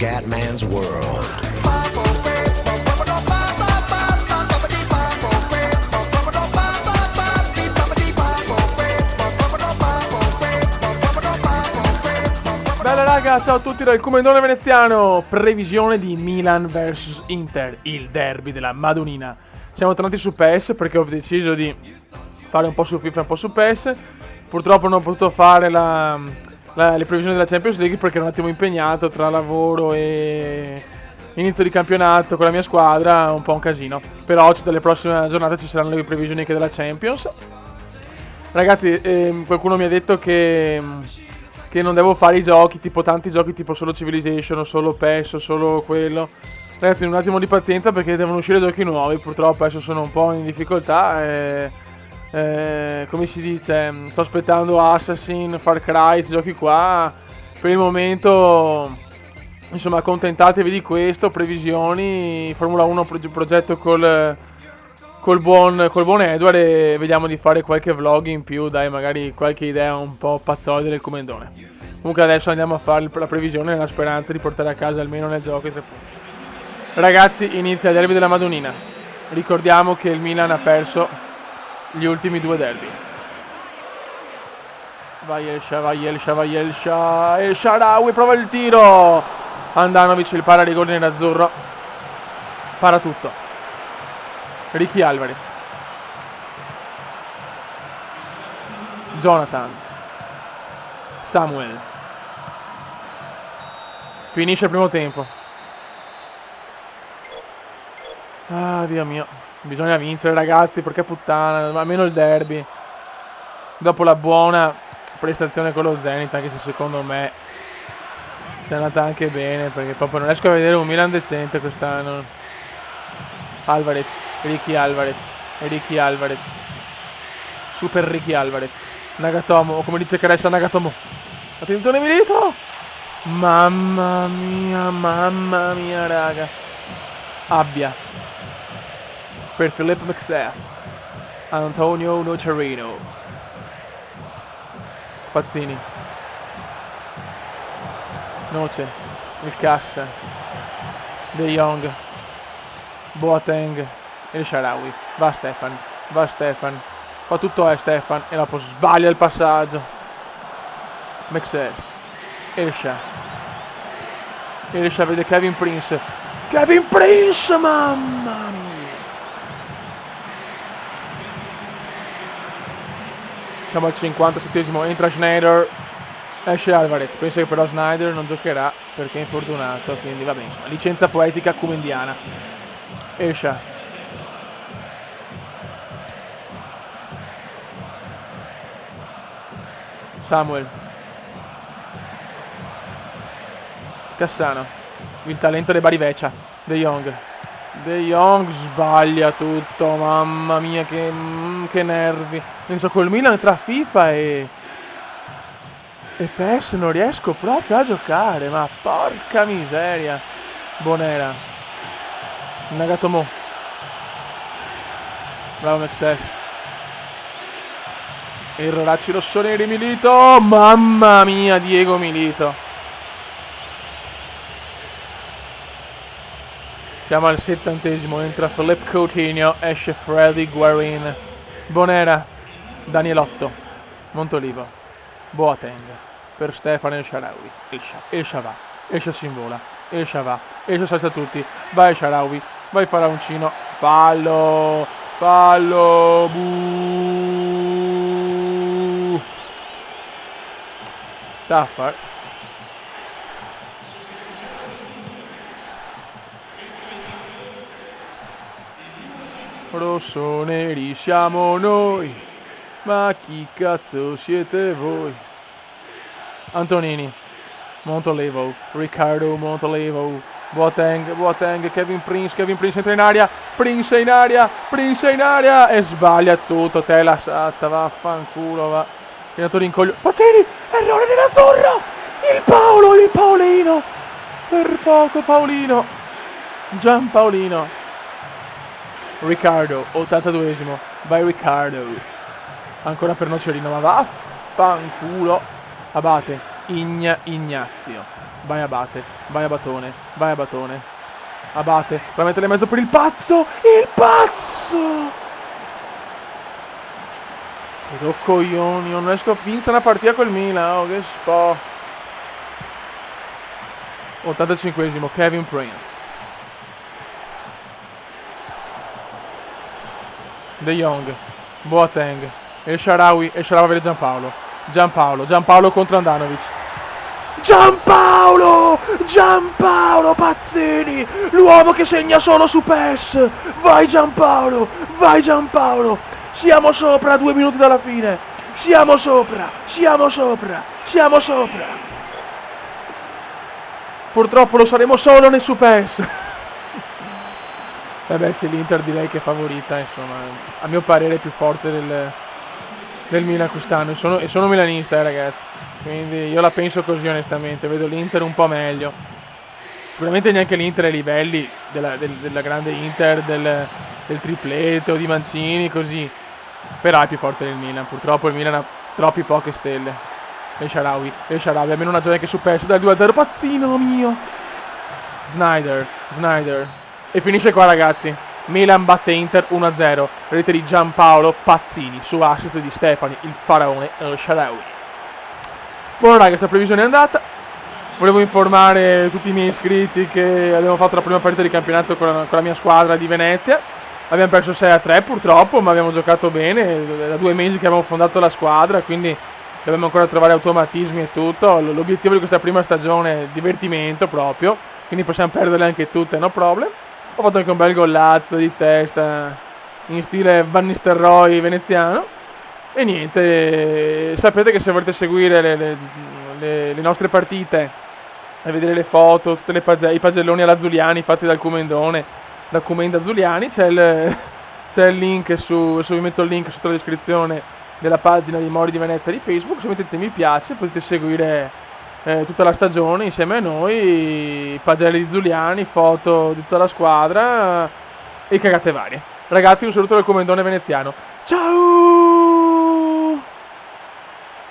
Scatman's World. Bella raga, ciao a tutti dal Comendone Veneziano. Previsione di Milan vs Inter, il derby della Madonnina. Siamo tornati su PES perché ho deciso di fare un po' su FIFA e un po' su PES. Purtroppo non ho potuto fare le previsioni della Champions League perché ero un attimo impegnato tra lavoro e inizio di campionato con la mia squadra, un po' un casino. Però oggi dalle prossime giornate ci saranno le previsioni anche della Champions. Ragazzi, qualcuno mi ha detto che non devo fare i giochi, tipo tanti giochi tipo solo Civilization o solo PES o solo quello. Ragazzi, un attimo di pazienza perché devono uscire giochi nuovi, purtroppo adesso sono un po' in difficoltà come si dice, sto aspettando Assassin, Far Cry, questi giochi qua. Per il momento, insomma, accontentatevi di questo, previsioni, Formula 1 progetto col buon Edward e vediamo di fare qualche vlog in più, dai, magari qualche idea un po' pazzoide del Comendone. Comunque adesso andiamo a fare la previsione nella speranza di portare a casa almeno nel gioco i 3 punti. Ragazzi, inizia il derby della Madonnina. Ricordiamo che il Milan ha perso gli ultimi 2 derby. Vai Elsha, El Shaarawy prova il tiro. Andanovic il para rigore nerazzurro. Para tutto. Ricky Alvarez, Jonathan, Samuel. Finisce il primo tempo. Ah, Dio mio, bisogna vincere ragazzi, perché puttana, almeno il derby. Dopo la buona prestazione con lo Zenit, anche se secondo me si è andata anche bene, perché proprio non riesco a vedere un Milan decente quest'anno. Alvarez, Ricky Alvarez, Super Ricky Alvarez, Nagatomo, o come dice Cressa, Nagatomo. Attenzione Milito! Mamma mia raga. Abbia per Philippe Mexef, Antonio Nocerino, Pazzini, Noce, il Cassa, De Jong, Boateng, El Shaarawy, va Stefan, fa tutto Stefan e dopo sbaglia il passaggio. Mexes, Elsha vede Kevin Prince, mamma mia. Siamo al 57esimo, entra Schneider, esce Alvarez, penso che però Schneider non giocherà perché è infortunato, quindi va bene, insomma, licenza poetica cumendiana. Elsha, Samuel, Cassano, il talento dei Barivecia, De Jong sbaglia tutto, mamma mia che nervi. Penso col Milan tra FIFA e PES non riesco proprio a giocare, ma porca miseria. Bonera, Nagatomo, bravo Mexes, erroracci rossoneri Milito, mamma mia Diego Milito. Siamo al 70esimo, entra Philippe Coutinho, esce Freddy Guarin, Bonera, Danielotto, Montolivo, Boateng, per Stefano El Shaarawy, Elsha si invola, Elsha salta tutti, vai Shaarawy, vai Faraoncino, fallo, buuuuh. Taffar. Rossoneri siamo noi, ma chi cazzo siete voi? Antonini, Montolevo, Riccardo Montolevo, Boateng, Kevin Prince entra in aria, Prince in aria e sbaglia tutto, tela satta, vaffanculo, va. Tirato d'incoglio, Pazzini, errore dell'azzurro, il Paolino, per poco Paolino, Giampaolino. Riccardo, 82esimo, vai Riccardo, ancora per Nocerino, ma vaffanculo. Abate, Ignazio, Vai Abate, vai Abatone, vai Abatone. Abate, va a mettere in mezzo per il pazzo! Il pazzo! Che coglioni, non riesco a vincere una partita col Milan, oh che spo. 85esimo, Kevin Prince. De Jong, Boateng, El Shaarawy vede Giampaolo contro Andanovic. Giampaolo Pazzini, l'uomo che segna solo su PES. Vai Giampaolo, siamo sopra a 2 minuti dalla fine, siamo sopra. Purtroppo lo saremo solo nel su PES. Vabbè sì, l'Inter direi che è favorita, insomma, a mio parere è più forte del Milan quest'anno, e sono milanista ragazzi, quindi io la penso così onestamente, vedo l'Inter un po' meglio, sicuramente neanche l'Inter ai livelli della grande Inter, del triplete o di Mancini, così, però è più forte del Milan, purtroppo il Milan ha troppi poche stelle. El Shaarawy, almeno una gioia che su PES, dal 2-0, pazzino mio. Snyder, e finisce qua ragazzi, Milan batte Inter 1-0, rete di Giampaolo Pazzini su assist di Stefani, il faraone El Shaarawy. Buono raga, questa previsione è andata. Volevo informare tutti i miei iscritti che abbiamo fatto la prima partita di campionato con la mia squadra di Venezia. Abbiamo perso 6-3 purtroppo, ma abbiamo giocato bene, da 2 mesi che abbiamo fondato la squadra, quindi dobbiamo ancora trovare automatismi e tutto. L'obiettivo di questa prima stagione è divertimento proprio, quindi possiamo perderle anche tutte, no problem. Ho fatto anche un bel gollazzo di testa in stile Van Nistelrooy veneziano. E niente, sapete che se volete seguire le nostre partite e vedere le foto, tutti i pagelloni all'Azuliani fatti da Comenda Zuliani, c'è il link vi metto il link sotto la descrizione della pagina di Mori di Venezia di Facebook. Se mettete mi piace potete seguire tutta la stagione insieme a noi, i pagelli di Zuliani, foto di tutta la squadra e cagate varie. Ragazzi, un saluto dal Comendone veneziano, ciao!